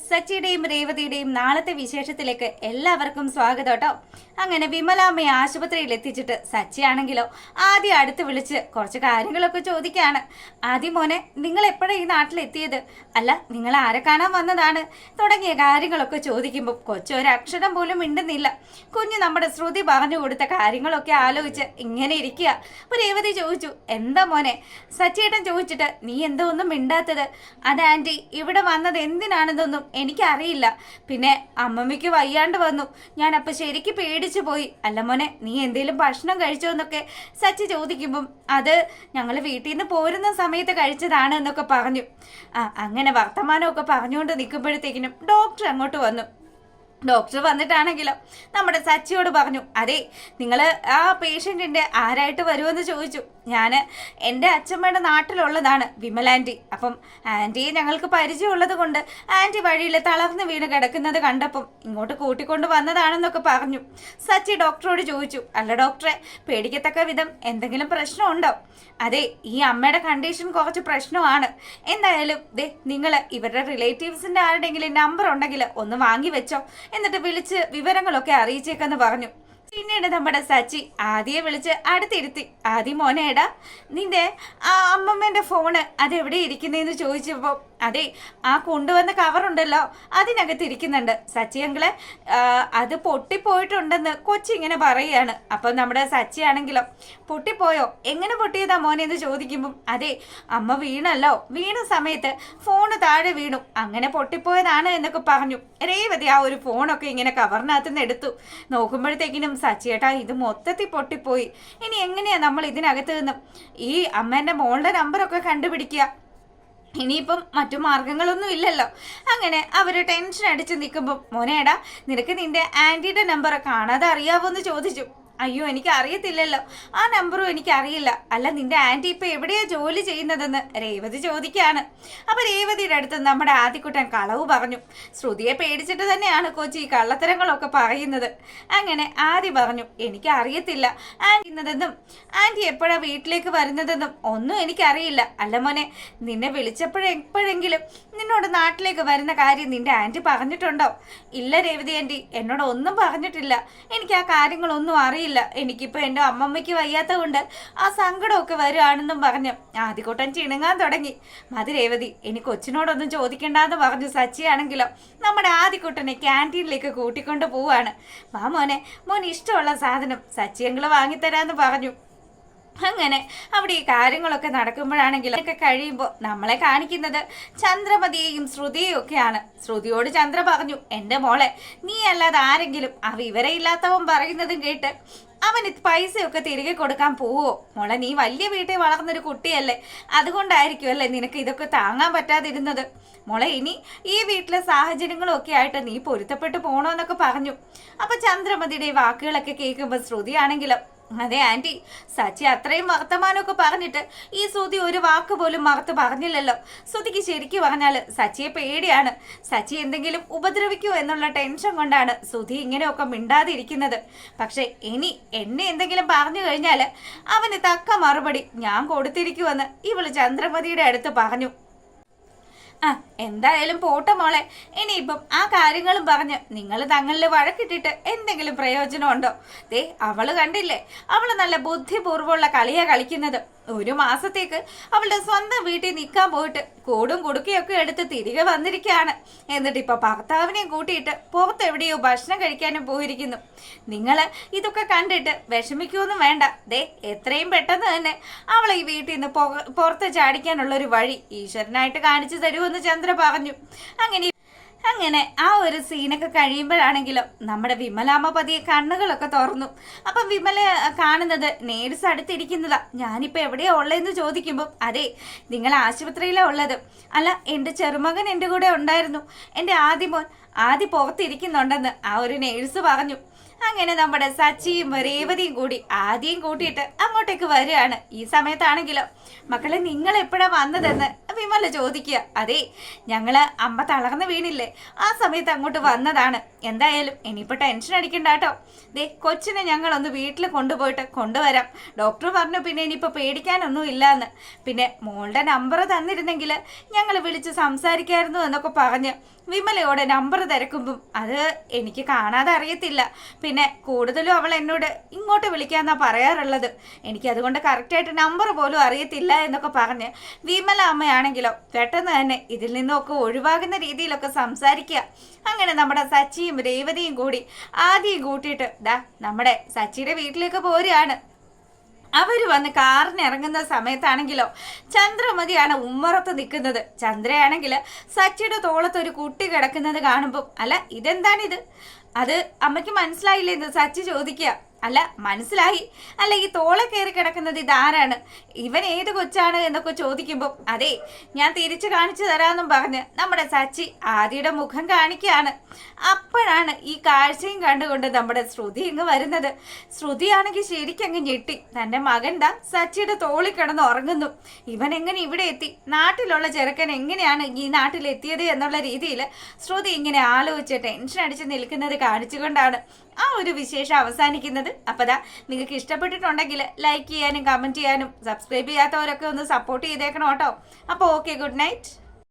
സച്ചിയുടെയും രേവതിയുടെയും നാളത്തെ വിശേഷത്തിലേക്ക് എല്ലാവർക്കും സ്വാഗതം കേട്ടോ. അങ്ങനെ വിമലാമ്മയെ ആശുപത്രിയിൽ എത്തിച്ചിട്ട് സച്ചിയാണെങ്കിലോ ആദ്യം അടുത്ത് വിളിച്ച് കുറച്ച് കാര്യങ്ങളൊക്കെ ചോദിക്കുകയാണ്. ആദ്യം മോനെ, നിങ്ങൾ എപ്പോഴാണ് ഈ നാട്ടിലെത്തിയത്? അല്ല, നിങ്ങൾ ആരെ കാണാൻ വന്നതാണ്? തുടങ്ങിയ കാര്യങ്ങളൊക്കെ ചോദിക്കുമ്പോൾ കൊച്ചൊരക്ഷരം പോലും മിണ്ടുന്നില്ല. കുഞ്ഞ് നമ്മുടെ ശ്രുതി പറഞ്ഞു കൊടുത്ത കാര്യങ്ങളൊക്കെ ആലോചിച്ച് ഇങ്ങനെ ഇരിക്കുക. അപ്പോൾ രേവതി ചോദിച്ചു, എന്താ മോനെ? സച്ചിയേട്ടൻ ചോദിച്ചിട്ട് നീ എന്തോ ഒന്നും മിണ്ടാത്തത്? അത് ആൻറ്റി, ഇവിടെ വന്നത് എന്തിനാണെന്നൊന്നും എനിക്കറിയില്ല. പിന്നെ അമ്മമ്മയ്ക്ക് വയ്യാണ്ട് വന്നു, ഞാൻ അപ്പം ശരിക്ക് പേടിച്ചു പോയി. അല്ല മോനെ, നീ എന്തേലും ഭക്ഷണം കഴിച്ചോ എന്നൊക്കെ സച്ചി ചോദിക്കുമ്പം അത് ഞങ്ങൾ വീട്ടിൽ നിന്ന് പോരുന്ന സമയത്ത് കഴിച്ചതാണ് എന്നൊക്കെ പറഞ്ഞു. അങ്ങനെ വർത്തമാനമൊക്കെ പറഞ്ഞുകൊണ്ട് നിൽക്കുമ്പോഴത്തേക്കിനും ഡോക്ടർ അങ്ങോട്ട് വന്നു. ഡോക്ടർ വന്നിട്ടാണെങ്കിലോ നമ്മുടെ സച്ചിയോട് പറഞ്ഞു, അതെ, നിങ്ങൾ ആ പേഷ്യൻറ്റിൻ്റെ ആരായിട്ട് വരുമെന്ന് ചോദിച്ചു. ഞാൻ എൻ്റെ അച്ഛമ്മയുടെ നാട്ടിലുള്ളതാണ് വിമൽ ആൻറ്റി. അപ്പം ആൻറ്റിയെ ഞങ്ങൾക്ക് പരിചയമുള്ളത് കൊണ്ട് ആൻറ്റി വഴിയിൽ തളർന്ന് വീണ് കിടക്കുന്നത് കണ്ടപ്പം ഇങ്ങോട്ട് കൂട്ടിക്കൊണ്ട് വന്നതാണെന്നൊക്കെ പറഞ്ഞു. സച്ചി ഡോക്ടറോട് ചോദിച്ചു, അല്ല ഡോക്ടറെ, പേടിക്കത്തക്ക വിധം എന്തെങ്കിലും പ്രശ്നമുണ്ടോ? അതെ, ഈ അമ്മയുടെ കണ്ടീഷൻ കുറച്ച് പ്രശ്നമാണ്. എന്തായാലും ദേ, നിങ്ങൾ ഇവരുടെ റിലേറ്റീവ്സിൻ്റെ ആരുടെയെങ്കിലും നമ്പർ ഉണ്ടെങ്കിൽ ഒന്ന് വാങ്ങി വെച്ചോ, എന്നിട്ട് വിളിച്ച് വിവരങ്ങളൊക്കെ അറിയിച്ചേക്കെന്ന് പറഞ്ഞു. പിന്നീട് നമ്മുടെ സച്ചി ആദ്യെ വിളിച്ച് അടുത്തിരുത്തി. ആദ്യം മോനേടാ, നിന്റെ ആ അമ്മമ്മേൻ്റെ ഫോണ് അതെവിടെ ഇരിക്കുന്നതെന്ന് ചോദിച്ചപ്പോൾ അതെ, ആ കൊണ്ടുവന്ന കവറുണ്ടല്ലോ അതിനകത്ത് ഇരിക്കുന്നുണ്ട് സച്ചിയങ്ങളെ, അത് പൊട്ടിപ്പോയിട്ടുണ്ടെന്ന് കൊച്ചിങ്ങനെ പറയുകയാണ്. അപ്പം നമ്മുടെ സച്ചിയാണെങ്കിലോ, പൊട്ടിപ്പോയോ? എങ്ങനെ പൊട്ടിയതാ മോനെ എന്ന് ചോദിക്കുമ്പം അതെ, അമ്മ വീണല്ലോ, വീണ സമയത്ത് ഫോണ് താഴെ വീണു, അങ്ങനെ പൊട്ടിപ്പോയതാണ് എന്നൊക്കെ പറഞ്ഞു. രേവതി ആ ഒരു ഫോണൊക്കെ ഇങ്ങനെ കവറിനകത്ത് നിന്ന് എടുത്തു. നോക്കുമ്പോഴത്തേക്കിനും സച്ചിയേട്ടാ, ഇത് മൊത്തത്തിൽ പൊട്ടിപ്പോയി. ഇനി എങ്ങനെയാ നമ്മൾ ഇതിനകത്ത് നിന്ന് ഈ അമ്മേൻ്റെ മോളുടെ നമ്പറൊക്കെ കണ്ടുപിടിക്കുക? ഇനിയിപ്പം മറ്റു മാർഗങ്ങളൊന്നും ഇല്ലല്ലോ. അങ്ങനെ അവർ ടെൻഷൻ അടിച്ച് നിൽക്കുമ്പം മോനേടാ, നിനക്ക് നിന്റെ ആൻറ്റിയുടെ നമ്പർ കാണാതെ അറിയാവോ എന്ന് ചോദിച്ചു. അയ്യോ, എനിക്ക് അറിയത്തില്ലല്ലോ, ആ നമ്പറും എനിക്കറിയില്ല. അല്ല, നിന്റെ ആൻറ്റി ഇപ്പം എവിടെയാ ജോലി ചെയ്യുന്നതെന്ന് രേവതി ചോദിക്കുകയാണ്. അപ്പം രേവതിയുടെ അടുത്ത് നമ്മുടെ ആദ്യക്കുട്ടൻ കളവ് പറഞ്ഞു. ശ്രുതിയെ പേടിച്ചിട്ട് തന്നെയാണ് കൊച്ചി ഈ കള്ളത്തരങ്ങളൊക്കെ പറയുന്നത്. അങ്ങനെ ആദ്യ പറഞ്ഞു, എനിക്ക് അറിയത്തില്ല ആൻറ്റിന്നതെന്നും ആൻറ്റി എപ്പോഴാണ് വീട്ടിലേക്ക് വരുന്നതെന്നും ഒന്നും എനിക്കറിയില്ല. അല്ല മോനെ, നിന്നെ വിളിച്ചപ്പോഴെപ്പോഴെങ്കിലും നിന്നോട് നാട്ടിലേക്ക് വരുന്ന കാര്യം നിന്റെ ആൻറ്റി പറഞ്ഞിട്ടുണ്ടോ? ഇല്ല രേവതി ആൻറ്റി, എന്നോട് ഒന്നും പറഞ്ഞിട്ടില്ല. എനിക്ക് ആ കാര്യങ്ങളൊന്നും അറിയില്ല. എനിക്കിപ്പോൾ എൻ്റെ അമ്മമ്മയ്ക്ക് വയ്യാത്ത കൊണ്ട് ആ സങ്കടമൊക്കെ വരുവാണെന്നും പറഞ്ഞു ആദ്യകൂട്ടൻ ചിണുങ്ങാൻ തുടങ്ങി. മതി രേവതി, എനിക്ക് കൊച്ചിനോടൊന്നും ചോദിക്കണ്ടെന്ന് പറഞ്ഞു. സച്ചിയാണെങ്കിലോ നമ്മുടെ ആദ്യകൂട്ടനെ ക്യാൻറ്റീനിലേക്ക് കൂട്ടിക്കൊണ്ട് പോവാണ്. വാ മോനെ, മോൻ ഇഷ്ടമുള്ള സാധനം സച്ചിയങ്ങൾ വാങ്ങിത്തരാമെന്ന് പറഞ്ഞു. അങ്ങനെ അവിടെ ഈ കാര്യങ്ങളൊക്കെ നടക്കുമ്പോഴാണെങ്കിലും ഒക്കെ കഴിയുമ്പോൾ നമ്മളെ കാണിക്കുന്നത് ചന്ദ്രമതിയെയും ശ്രുതിയെയും ഒക്കെയാണ്. ശ്രുതിയോട് ചന്ദ്ര പറഞ്ഞു, എൻ്റെ മോളെ, നീ അല്ലാതെ ആരെങ്കിലും ആ വിവരമില്ലാത്തവൻ പറയുന്നതും കേട്ട് അവന് പൈസയൊക്കെ തിരികെ കൊടുക്കാൻ പോവോ? മോളെ, നീ വലിയ വീട്ടിൽ വളർന്നൊരു കുട്ടിയല്ലേ, അതുകൊണ്ടായിരിക്കും അല്ലേ നിനക്ക് ഇതൊക്കെ താങ്ങാൻ പറ്റാതിരുന്നത്. മോളെ, ഇനി ഈ വീട്ടിലെ സാഹചര്യങ്ങളും ഒക്കെ ആയിട്ട് നീ പൊരുത്തപ്പെട്ട് പോകണമെന്നൊക്കെ പറഞ്ഞു. അപ്പം ചന്ദ്രമതിയുടെ ഈ വാക്കുകളൊക്കെ കേൾക്കുമ്പോൾ ശ്രുതിയാണെങ്കിലും അതെ ആൻറ്റി, സച്ചി അത്രയും വർത്തമാനമൊക്കെ പറഞ്ഞിട്ട് ഈ ശ്രുതി ഒരു വാക്ക് പോലും മറുത്ത് പറഞ്ഞില്ലല്ലോ. ശ്രുതിക്ക് ശരിക്കും പറഞ്ഞാൽ സച്ചിയെ പേടിയാണ്. സച്ചി എന്തെങ്കിലും ഉപദ്രവിക്കുമോ എന്നുള്ള ടെൻഷൻ കൊണ്ടാണ് ശ്രുതി ഇങ്ങനെയൊക്കെ മിണ്ടാതിരിക്കുന്നത്. പക്ഷെ ഇനി എന്നെ എന്തെങ്കിലും പറഞ്ഞു കഴിഞ്ഞാൽ അവന് തക്ക മറുപടി ഞാൻ കൊടുത്തിരിക്കുമെന്ന് ഇവള് ചന്ദ്രമതിയുടെ അടുത്ത് പറഞ്ഞു. എന്തായാലും പോട്ടെ മോളെ, ഇനിയിപ്പം ആ കാര്യങ്ങളും പറഞ്ഞ് നിങ്ങൾ തങ്ങളിൽ വഴക്കിട്ടിട്ട് എന്തെങ്കിലും പ്രയോജനമുണ്ടോ? ദേ, അവള് കണ്ടില്ലേ, അവള് നല്ല ബുദ്ധിപൂർവ്വമുള്ള കളിയാ കളിക്കുന്നത്. ഒരു മാസത്തേക്ക് അവളുടെ സ്വന്തം വീട്ടിൽ നിൽക്കാൻ പോയിട്ട് കൂടും കുടുക്കയൊക്കെ എടുത്ത് തിരികെ വന്നിരിക്കുകയാണ്. എന്നിട്ട് ഇപ്പൊ ഭർത്താവിനെയും കൂട്ടിയിട്ട് പുറത്തെവിടെയോ ഭക്ഷണം കഴിക്കാനും പോയിരിക്കുന്നു. നിങ്ങൾ ഇതൊക്കെ കണ്ടിട്ട് വിഷമിക്കൊന്നും വേണ്ട. ദേ, എത്രയും പെട്ടെന്ന് തന്നെ അവളെ ഈ വീട്ടിൽ നിന്ന് പുറത്ത് ചാടിക്കാനുള്ളൊരു വഴി ഈശ്വരനായിട്ട് കാണിച്ചു തരുമെന്ന് ചന്ദ്ര പറഞ്ഞു. അങ്ങനെ ആ ഒരു സീനൊക്കെ കഴിയുമ്പോഴാണെങ്കിലും നമ്മുടെ വിമലാമ്മ പതിയെ കണ്ണുകളൊക്കെ തുറന്നു. അപ്പം വിമല കാണുന്നത് നേഴ്സ് അടുത്തിരിക്കുന്നതാ. ഞാനിപ്പോൾ എവിടെയാ ഉള്ളതെന്ന് ചോദിക്കുമ്പോൾ അതെ, നിങ്ങൾ ആശുപത്രിയിലാണ് ഉള്ളത്. അല്ല, എൻ്റെ ചെറുമകൻ എൻ്റെ കൂടെ ഉണ്ടായിരുന്നു, എൻ്റെ ആദ്യമോൻ ആദ്യം പുറത്തിരിക്കുന്നുണ്ടെന്ന് ആ ഒരു നേഴ്സ് പറഞ്ഞു. അങ്ങനെ നമ്മുടെ സച്ചിയും രേവതിയും കൂടി ആദ്യം കൂട്ടിയിട്ട് അങ്ങോട്ടേക്ക് വരികയാണ്. ഈ സമയത്താണെങ്കിലോ മക്കളെ നിങ്ങൾ എപ്പോഴാ വന്നതെന്ന് വിമല ചോദിക്കുക. അതെ, ഞങ്ങള് അമ്മ തളർന്നു വീണില്ലേ, ആ സമയത്ത് അങ്ങോട്ട് വന്നതാണ്. എന്തായാലും ഇനിയിപ്പോ ടെൻഷൻ അടിക്കണ്ട കേട്ടോ. ദേ കൊച്ചിനെ ഞങ്ങളൊന്ന് വീട്ടിൽ കൊണ്ടുപോയിട്ട് കൊണ്ടുവരാം. ഡോക്ടർ പറഞ്ഞു പിന്നെ ഇനിയിപ്പോ പേടിക്കാനൊന്നും ഇല്ലാന്ന്. പിന്നെ മോളുടെ നമ്പർ തന്നിരുന്നെങ്കിൽ ഞങ്ങൾ വിളിച്ച് സംസാരിക്കായിരുന്നു എന്നൊക്കെ പറഞ്ഞ് വിമലയോടെ നമ്പർ തിരക്കുമ്പം അത് എനിക്ക് കാണാതെ അറിയത്തില്ല. പിന്നെ കൂടുതലും അവൾ എന്നോട് ഇങ്ങോട്ട് വിളിക്കാന്നാ പറയാറുള്ളത്. എനിക്ക് അതുകൊണ്ട് കറക്റ്റായിട്ട് നമ്പർ പോലും അറിയത്തില്ല എന്നൊക്കെ പറഞ്ഞ് വിമല അമ്മയാണെങ്കിലോ പെട്ടെന്ന് തന്നെ ഇതിൽ നിന്നൊക്കെ ഒഴിവാകുന്ന രീതിയിലൊക്കെ സംസാരിക്കുക. അങ്ങനെ നമ്മുടെ സച്ചിയും രേവതിയും കൂടി ആദ്യം കൂട്ടിയിട്ട് ദാ നമ്മുടെ സച്ചിയുടെ വീട്ടിലേക്ക് പോരുകയാണ്. അവർ വന്ന് കാറിന് ഇറങ്ങുന്ന സമയത്താണെങ്കിലോ ചന്ദ്രമതിയാണ് ഉമ്മറത്ത് നിൽക്കുന്നത്. ചന്ദ്രയാണെങ്കിൽ സച്ചിയുടെ തോളത്ത് ഒരു കുട്ടി കിടക്കുന്നത് കാണുമ്പോൾ അല്ല ഇതെന്താണിത്, അത് അമ്മയ്ക്ക് മനസ്സിലായില്ലെന്ന് സച്ചി ചോദിക്കുക. അല്ല മനസ്സിലായി, അല്ല ഈ തോളെ കയറി കിടക്കുന്നത് ഇതാരാണ്, ഇവൻ ഏത് കൊച്ചാണ് എന്നൊക്കെ ചോദിക്കുമ്പോൾ അതെ ഞാൻ തിരിച്ചു കാണിച്ചു തരാമെന്നും പറഞ്ഞ് നമ്മുടെ സച്ചി ആദിയുടെ മുഖം കാണിക്കുകയാണ്. അപ്പോഴാണ് ഈ കാഴ്ചയും കണ്ടുകൊണ്ട് നമ്മുടെ ശ്രുതി ഇങ്ങ് വരുന്നത്. ശ്രുതിയാണെങ്കിൽ ശരിക്കങ്ങ് ഞെട്ടി. തൻ്റെ മകൻ ദാ സച്ചിയുടെ തോളിൽ കിടന്ന് ഉറങ്ങുന്നു. ഇവൻ എങ്ങനെ ഇവിടെ എത്തി, നാട്ടിലുള്ള ചെറുക്കൻ എങ്ങനെയാണ് ഈ നാട്ടിലെത്തിയത് എന്നുള്ള രീതിയിൽ ശ്രുതി ഇങ്ങനെ ആലോചിച്ച് ടെൻഷൻ അടിച്ച് നിൽക്കുന്നത് കാണിച്ചുകൊണ്ടാണ് ആ ഒരു വിശേഷം അവസാനിക്കുന്നത്. അപ്പോൾ ദാ നിങ്ങൾക്ക് ഇഷ്ടപ്പെട്ടിട്ടുണ്ടെങ്കിൽ ലൈക്ക് ചെയ്യാനും കമൻറ്റ് ചെയ്യാനും സബ്സ്ക്രൈബ് ചെയ്യാത്തവരൊക്കെ ഒന്ന് സപ്പോർട്ട് ചെയ്തേക്കണം കേട്ടോ. അപ്പോൾ ഓക്കെ, ഗുഡ് നൈറ്റ്.